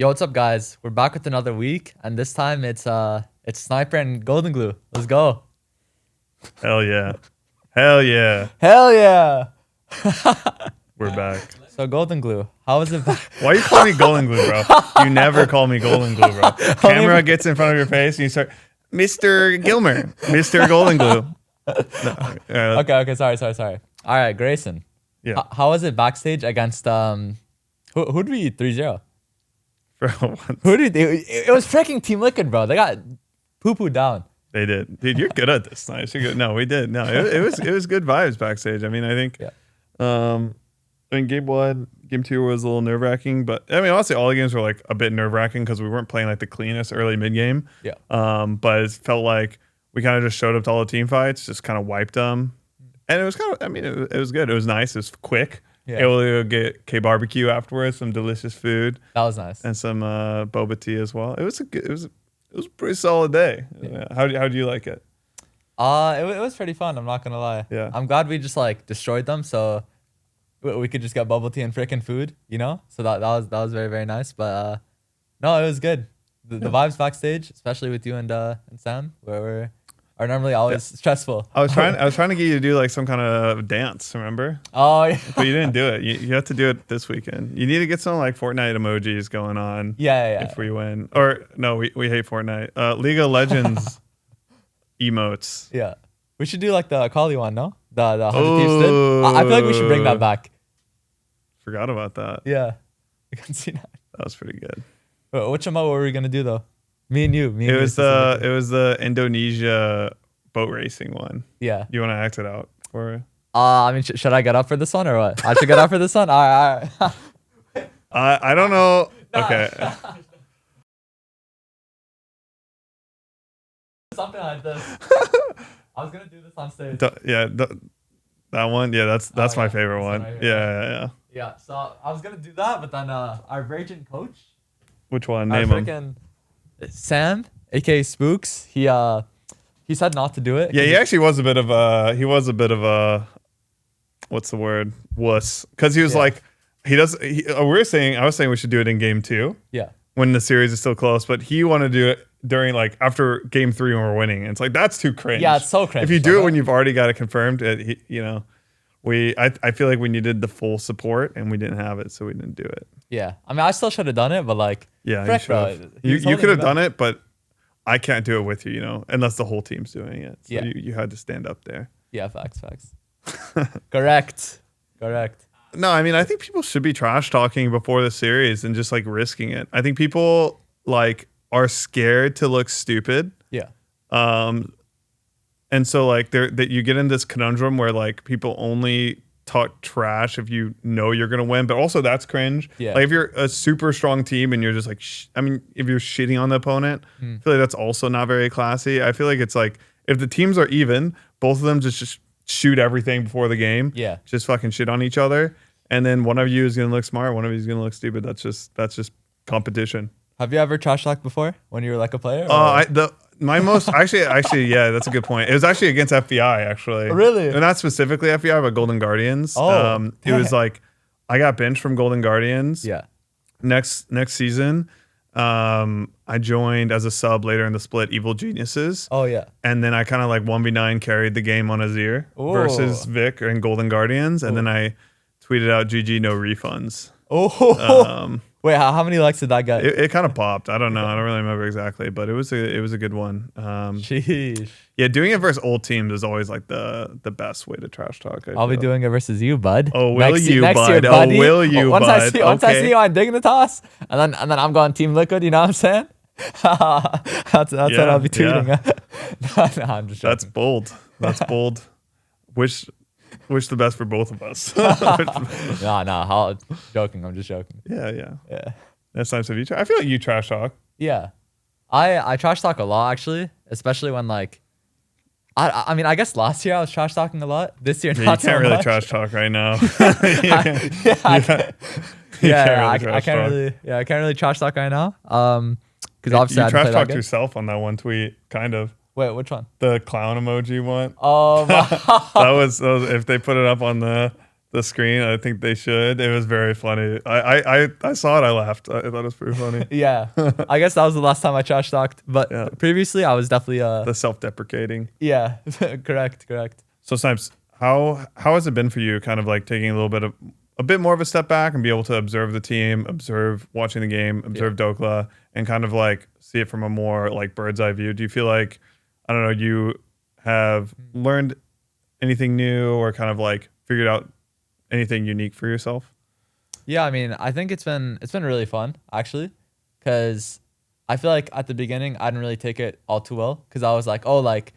Yo, what's up, guys? We're back with another week, and this time it's Sniper and Golden Glue. Let's go. Hell yeah. Hell yeah. Hell yeah. We're back. So Golden Glue, how was it? Why you call me Golden Glue, bro? You never call me Golden Glue, bro. Camera gets in front of your face and you start, Mr. Gilmer, Mr. Golden Glue. No, Okay, sorry. All right, Grayson. Yeah. How was it backstage against who did we eat 3-0? Bro, Who did it was freaking Team Liquid, bro. They got poo-pooed down. they did. Dude, you're good at this. Nice. You're good. No, we did. No, it was good vibes backstage. I mean, I think game one, game two was a little nerve wracking, but I mean, honestly, all the games were like a bit nerve wracking because we weren't playing like the cleanest early mid game. Yeah. But it felt like we kind of just showed up to all the team fights, just kind of wiped them, and it was kind of. I mean, it was good. It was nice. It was quick. Yeah. Able to get K barbecue afterwards, some delicious food, That was nice. and some boba tea as well. It was a pretty solid day. Yeah. How do you like it? It was pretty fun. I'm not gonna lie. Yeah. I'm glad we just like destroyed them, so we could just get bubble tea and freaking food, you know. So that was very very nice. But no, it was good. The vibes backstage, especially with you and Sam, are normally always stressful. I was trying to get you to do like some kind of dance, remember? Oh yeah. But you didn't do it. You have to do it this weekend. You need to get some like Fortnite emojis going on. Yeah. If we win, or no, we hate Fortnite. League of Legends emotes. Yeah. We should do like the Kali one, no? The 100 Thieves did. I feel like we should bring that back. Forgot about that. Yeah. I can see that. That was pretty good. Wait, which emote were we gonna do though? Me and you. It was the Indonesia boat racing one. Yeah. You want to act it out for? I mean, should I get up for this one or what? I should get up for this one. All right. I don't know. Okay. Something like this. I was gonna do this on stage. That one. Yeah, that's my favorite this one. one right Yeah. here. Yeah. So I was gonna do that, but then our virgin coach, Which one? our Name him. freaking Sam, aka Spooks, he said not to do it. Yeah, he actually was a bit of a what's the word? Wuss. Because he was like, I was saying we should do it in game 2 Yeah. when the series is still close, but he wanted to do it during like after game 3 when we're winning. And it's like, that's too cringe. Yeah, it's so cringe. If you do it when you've already got it confirmed, I feel like we needed the full support and we didn't have it, so we didn't do it. Yeah. I mean, I still should have done it, but like, Yeah, frick, you bro, should. he was You holding could have me done back. it, but I can't do it with you, unless the whole team's doing it. So Yeah. you had to stand up there. Yeah, facts. Correct. No, I mean, I think people should be trash talking before the series and just like risking it. I think people like are scared to look stupid. Yeah. And so like that you get in this conundrum where like people only talk trash if you know you're gonna win, but also that's cringe. Yeah. Like if you're a super strong team and you're just like, if you're shitting on the opponent, I feel like that's also not very classy. I feel like it's like if the teams are even, both of them just shoot everything before the game. Yeah. Just fucking shit on each other, and then one of you is gonna look smart, one of you is gonna look stupid. That's just competition. Have you ever trash talked before when you were like a player? My most actually, yeah, that's a good point. It was actually against FBI, actually. Really? And not specifically FBI, but Golden Guardians. Oh, it was like I got benched from Golden Guardians. Yeah. Next season, I joined as a sub later in the split, Evil Geniuses. Oh yeah. And then I kind of like 1v9 carried the game on Azir Ooh. versus Vic and Golden Guardians, and then I tweeted out GG no refunds. Oh. Wait, how many likes did that get? It kind of popped. I don't know. I don't really remember exactly, but it was a good one. Sheesh. Yeah, doing it versus old teams is always like the best way to trash talk. I'll be doing it versus you, bud. Oh, will you, next bud? year, buddy. Oh, will you, once bud? Once I Okay. see you on Dignitas, and then I'm going Team Liquid. You know what I'm saying? that's what I'll be tweeting. No, I'm just joking. That's bold. That's bold. Wish the best for both of us. No. Joking. I'm just joking. Yeah. Yeah. That's nice of you. I feel like you trash talk. Yeah. I trash talk a lot actually, especially when like I mean I guess last year I was trash talking a lot. This year Yeah, not you can't so really much. trash talk right now. I can't really trash talk right now. Because obviously you I trash didn't play that talked good. yourself on that one tweet, kind of. Wait, which one? The clown emoji one. Oh, That was if they put it up on the the screen. I think they should. It was very funny. I saw it. I laughed. I thought it was pretty funny. Yeah, I guess that was the last time I trash talked. But Yeah. previously, I was definitely The self-deprecating. yeah, correct. So Snipes, how has it been for you? Kind of like taking a bit more of a step back and be able to observe the team, observe watching the game, observe Dokla, and kind of like see it from a more like bird's eye view. Do you feel like, I don't know, you have learned anything new or kind of like figured out anything unique for yourself? Yeah, I mean, I think it's been really fun actually, because I feel like at the beginning I didn't really take it all too well, because I was like, oh, like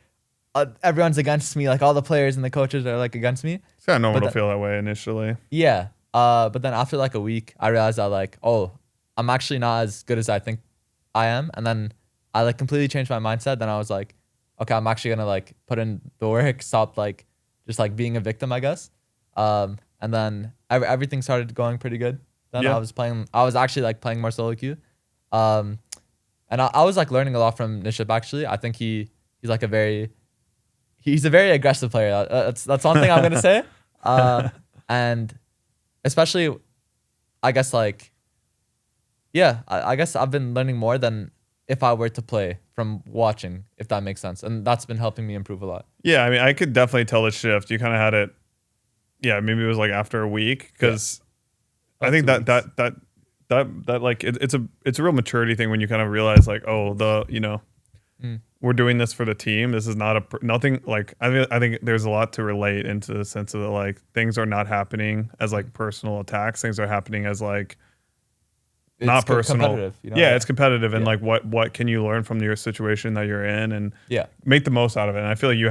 everyone's against me, like all the players and the coaches are like against me. It's kind of normal to feel that way initially. Yeah. But then after like a week, I realized that like, oh, I'm actually not as good as I think I am. And then I like completely changed my mindset. Then I was like, okay, I'm actually gonna like put in the work, stop like just like being a victim, I guess. And then everything started going pretty good. Then I was actually like playing more solo queue. And I was like learning a lot from Niship actually. I think he's like he's a very aggressive player. That's one thing I'm gonna say. And especially, I guess like, yeah, I guess I've been learning more than if I were to play from watching, if that makes sense, and that's been helping me improve a lot. Yeah, I mean, I could definitely tell the shift. You kind of had it. Yeah, maybe it was like after a week, because I think that like it's a real maturity thing when you kind of realize like, oh, we're doing this for the team. This is not nothing like, I think there's a lot to relate into the sense of like things are not happening as like personal attacks. Things are happening as like not personal. Yeah, it's competitive. And like what can you learn from your situation that you're in and make the most out of it. And I feel like you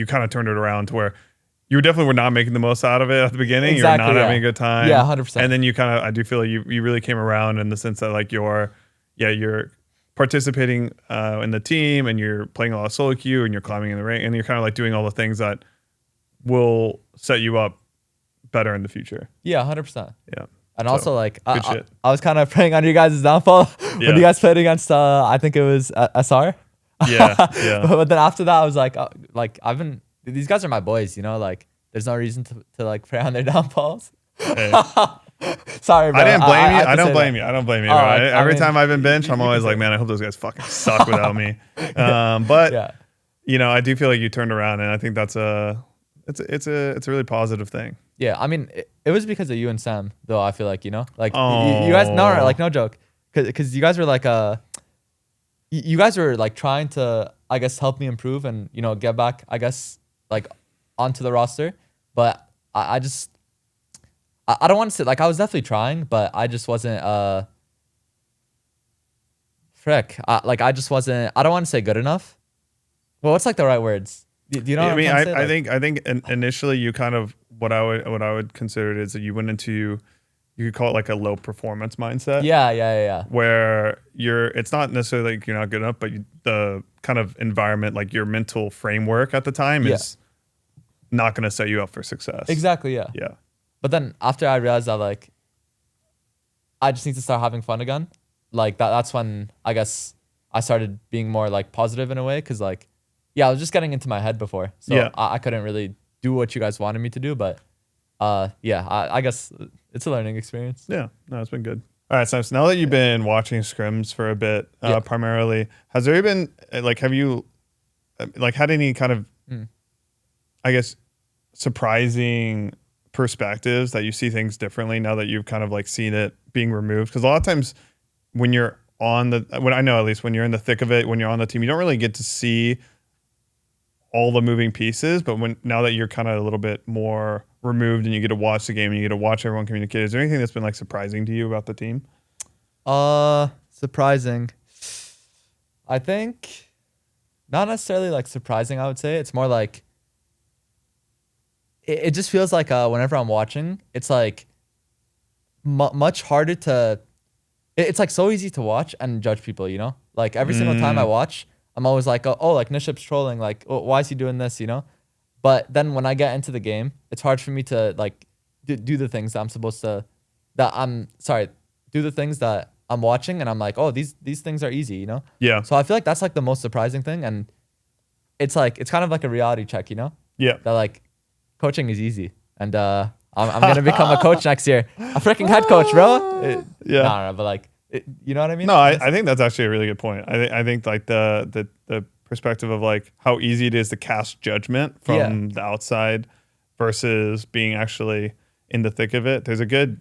kind of turned it around to where you definitely were not making the most out of it at the beginning. Exactly, you were not having a good time. Yeah, 100%. And then you kind of, I do feel like you really came around in the sense that like you're participating in the team and you're playing a lot of solo queue and you're climbing in the rank and you're kind of like doing all the things that will set you up better in the future. Yeah, 100%. Yeah. And also like I was kind of praying on your guys' downfall when you guys played against I think it was SR. Yeah. But then after that I was like these guys are my boys, like there's no reason to like pray on their downfalls. Hey. Sorry, bro. I didn't blame you. I don't blame you. Oh, Right? Every time I've been benched, I'm always like, man, I hope those guys fucking suck without me. But I do feel like you turned around, and I think that's it's a really positive thing. Yeah, I mean, it was because of you and Sam, though. I feel like you guys, no, like no joke, because you guys were like you guys were like trying to, I guess, help me improve and get back, I guess, like onto the roster, but I just. I don't want to say, like, I was definitely trying, but I just wasn't, I just wasn't, I don't want to say good enough. Well, what's like the right words? Do you know what I mean? I think initially you kind of, what I would consider it is that you went into, you could call it like a low performance mindset. Yeah. Where it's not necessarily like you're not good enough, but the kind of environment, like your mental framework at the time is not going to set you up for success. Exactly, yeah. Yeah. But then after I realized that like I just need to start having fun again, like that's when I guess I started being more like positive in a way, because like I was just getting into my head before, so I couldn't really do what you guys wanted me to do. But I guess it's a learning experience. Yeah, no, it's been good. All right, so now that you've been watching scrims for a bit, primarily, has there been like, have you like had any kind of I guess surprising perspectives that you see things differently now that you've kind of like seen it being removed? Because a lot of times when you're when I know at least when you're in the thick of it, when you're on the team, you don't really get to see all the moving pieces. But now that you're kind of a little bit more removed and you get to watch the game and you get to watch everyone communicate, is there anything that's been like surprising to you about the team? Surprising. I think not necessarily like surprising. I would say it's more like it just feels like whenever I'm watching, it's like much harder to. It's like so easy to watch and judge people, Like every single time I watch, I'm always like, oh, like Niship's trolling, like, oh, why is he doing this, But then when I get into the game, it's hard for me to like do the things that I'm supposed to. Do the things that I'm watching, and I'm like, oh, these things are easy, Yeah. So I feel like that's like the most surprising thing, and it's kind of like a reality check, Yeah. That like. Coaching is easy, and I I'm gonna become a coach next year. A freaking head coach, bro. Yeah. No, but like, you know what I mean? No, I think that's actually a really good point. I think like the perspective of like how easy it is to cast judgment from the outside versus being actually in the thick of it. There's a good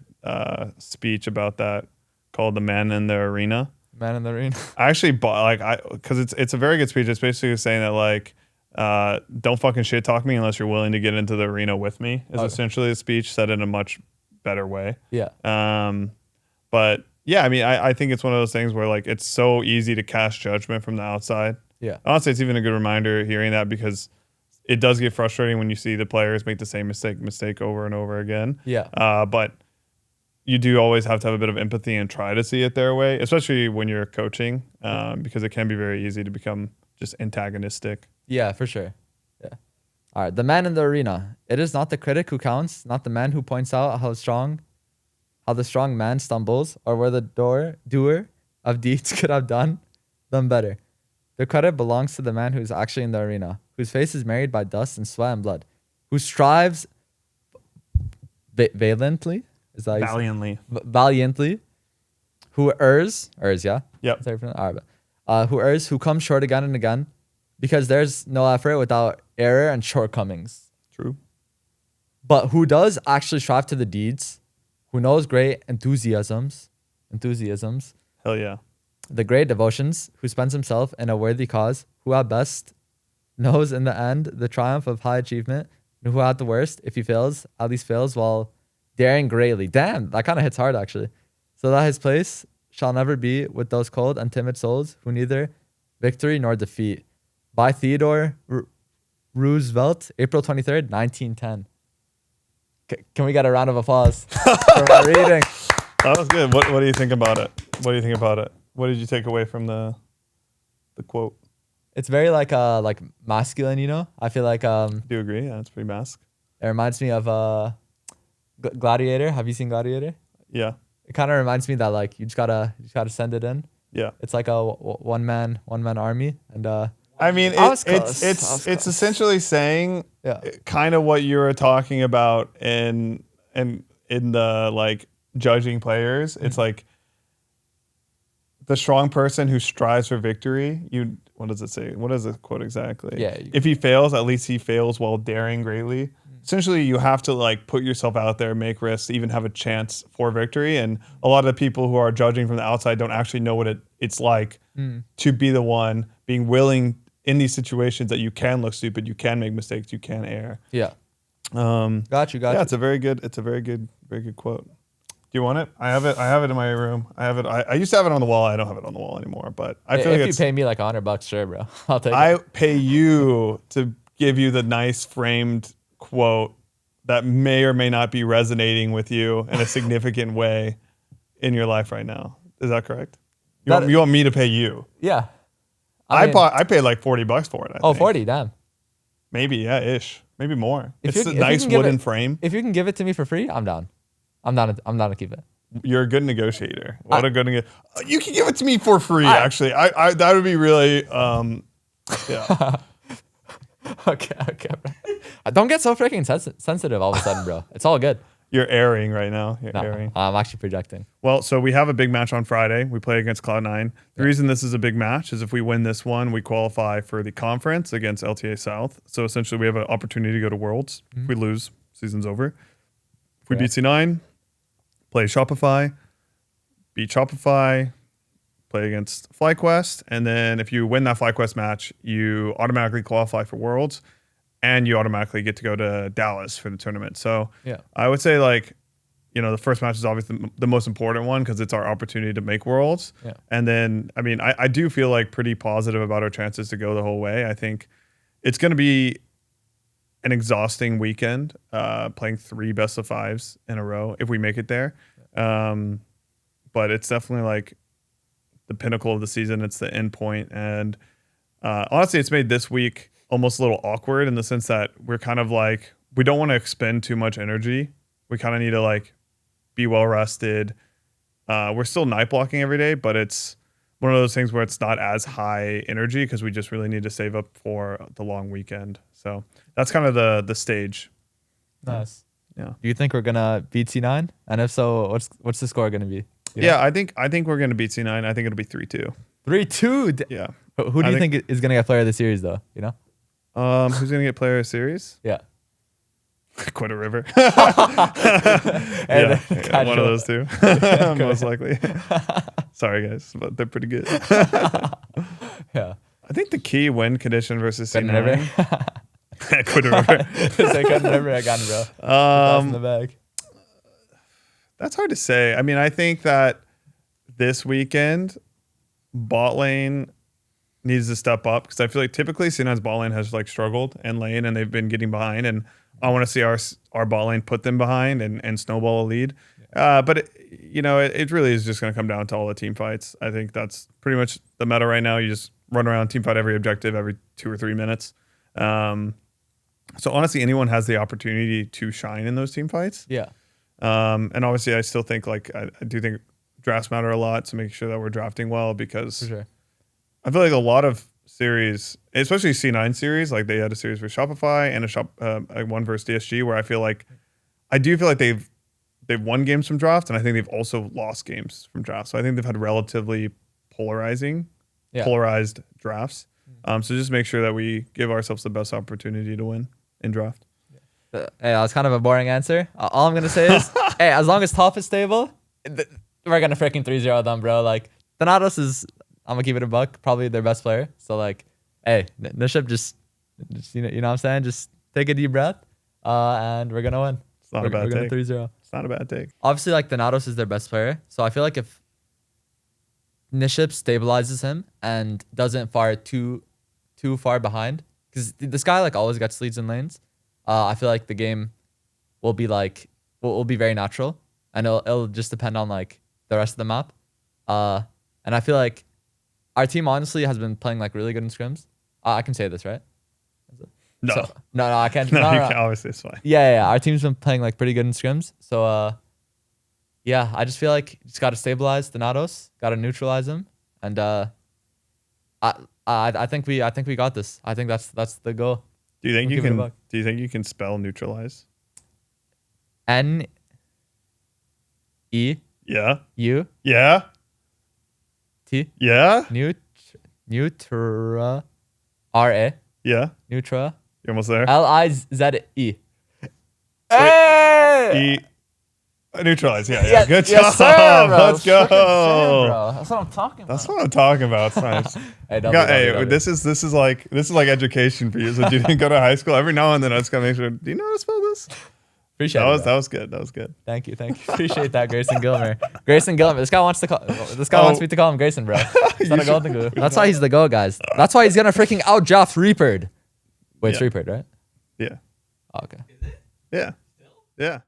speech about that called "The Man in the Arena." Man in the arena. I actually bought because it's a very good speech. It's basically saying that like don't fucking shit talk me unless you're willing to get into the arena with me. Is essentially the speech said in a much better way. Yeah. But yeah, I mean, I think it's one of those things where like it's so easy to cast judgment from the outside. Yeah. Honestly, it's even a good reminder hearing that because it does get frustrating when you see the players make the same mistake over and over again. Yeah. But you do always have to have a bit of empathy and try to see it their way, especially when you're coaching, because it can be very easy to become just antagonistic. Yeah, for sure. Yeah. All right. The man in the arena. It is not the critic who counts, not the man who points out how the strong man stumbles, or where the doer of deeds could have done them better. The credit belongs to the man who is actually in the arena, whose face is marred by dust and sweat and blood, who strives valiantly. Is that Valiantly. Valiantly. Who errs, yeah? Yep. Sorry for that. All right. Who errs, who comes short again and again, because there's no effort without error and shortcomings. True. But who does actually strive to the deeds, who knows great enthusiasms, Hell yeah. the great devotions, who spends himself in a worthy cause, who at best knows in the end the triumph of high achievement, and who at the worst, if he fails, at least fails while daring greatly. Damn, that kind of hits hard actually. So that his place shall never be with those cold and timid souls who neither victory nor defeat. By Theodore Roosevelt, April 23rd, 1910. Can we get a round of applause for my reading? That was good. What do you think about it? What do you think about it? What did you take away from the quote? It's very like masculine, you know? I feel like Do you agree? Yeah, it's pretty mask. It reminds me of Gladiator. Have you seen Gladiator? Yeah. It kind of reminds me that like you just gotta send it in. Yeah. It's like a one man army, and I mean, it's essentially saying kind of what you were talking about in the like judging players. It's like the strong person who strives for victory. What does it say? What is the quote exactly? Yeah. If he fails, at least he fails while daring greatly. Essentially, you have to like put yourself out there, make risks, even have a chance for victory. And a lot of the people who are judging from the outside don't actually know what it's like to be the one being willing in these situations that you can look stupid, you can make mistakes, you can err. Yeah. Got you. It's a very good quote. Do you want it? I have it in my room. I have it. I used to have it on the wall. I don't have it on the wall anymore. But I feel like if you pay me like $100, sure, bro, I'll take it. I pay you to give you the nice framed quote that may or may not be resonating with you in a significant way in your life right now. Is that correct? You want me to pay you? Yeah. I paid like $40 for it. I think. 40, damn. Maybe, yeah, ish. Maybe more. If it's a nice wooden frame. If you can give it to me for free, I'm down. I'm down to keep it. You're a good negotiator. What a good you can give it to me for free, actually. I that would be really yeah. Okay. Don't get so freaking sensitive all of a sudden, bro. It's all good. You're airing right now. You're airing. I'm actually projecting. Well, so we have a big match on Friday. We play against Cloud9. The reason this is a big match is if we win this one, we qualify for the conference against LTA South. So essentially, we have an opportunity to go to Worlds. If we lose, season's over. If we beat C9, play Shopify, beat Shopify, play against FlyQuest, and then if you win that FlyQuest match, you automatically qualify for Worlds, and you automatically get to go to Dallas for the tournament. So I would say the first match is obviously the most important one because it's our opportunity to make Worlds. Yeah. And then, I mean, I do feel like pretty positive about our chances to go the whole way. I think it's going to be an exhausting weekend, playing 3 best of 5s in a row if we make it there. But it's definitely like the pinnacle of the season. It's the end point. And honestly, it's made this week almost a little awkward in the sense that we're kind of like, we don't want to expend too much energy. We kind of need to like be well rested. We're still night blocking every day, but it's one of those things where it's not as high energy because we just really need to save up for the long weekend. So that's kind of the stage. Nice. Yeah. Do you think we're gonna beat C9? And if so, what's the score gonna be? Yeah, I think we're gonna beat C9. I think it'll be 3-2. 3-2. Yeah. Who do you think is gonna get player of the series though? You know? Who's gonna get player of the series? Yeah. Quita River. And yeah, one of those two, most likely. Sorry guys, but they're pretty good. Yeah. I think the key win condition versus Quita C9. River. Quita River. Quita River, I got it, bro. In the bag. That's hard to say. I mean, I think that this weekend, bot lane needs to step up because I feel like typically C9's bot lane has like struggled and lane and they've been getting behind, and I want to see our bot lane put them behind and snowball a lead. But it really is just going to come down to all the team fights. I think that's pretty much the meta right now. You just run around, team fight every objective every 2 or 3 minutes. So honestly, anyone has the opportunity to shine in those team fights. Yeah. And obviously, I still think I do think drafts matter a lot, so making sure that we're drafting well, because For sure. I feel like a lot of series, especially C9 series, like they had a series for Shopify and one versus DSG, where I do feel like they've won games from drafts, and I think they've also lost games from drafts. So I think they've had relatively polarized drafts. So just make sure that we give ourselves the best opportunity to win in draft. Hey, that was kind of a boring answer. All I'm gonna say is, hey, as long as top is stable, we're gonna freaking 3-0 them, bro. Like Thanatos is, I'm gonna keep it a buck, probably their best player. So like, hey, Niship just you know what I'm saying? Just take a deep breath, and we're gonna win. It's not a bad take. 3-0. It's not a bad take. Obviously, like Thanatos is their best player, so I feel like if Niship stabilizes him and doesn't fire too far behind, because this guy like always gets leads in lanes. I feel like the game will be will be very natural, and it'll just depend on like the rest of the map. And I feel like our team honestly has been playing like really good in scrims. I can say this, right? No, no, I can't. No, no, you no. can, obviously it's fine. Yeah. Our team's been playing like pretty good in scrims. So yeah, I just feel like you just got to stabilize Thanatos, got to neutralize him, and I think we got this. I think that's the goal. Do you think you can? Do you think you can spell neutralize? NE. Yeah. U. Yeah. T. Yeah. Neutra. RA. Yeah. Neutra. You're almost there. LIZE. Hey! Neutralize. Yeah. Good job. Yes, sir, bro. Let's go. Bro. That's what I'm talking about. That's what I'm talking about. It's nice. This is like education for you. So you didn't go to high school. Every now and then I just gotta make sure. Do you know how to spell this? Appreciate that. It, that was good. That was good. Thank you. Appreciate that, Grayson Gilmer. This guy wants me to call him Grayson, bro. He's not a golden glue. That's why he's the GOAT, guys. That's why he's gonna freaking outdraft Reapered. Wait, it's Reapered, right? Yeah. Oh, okay. Yeah. Yeah.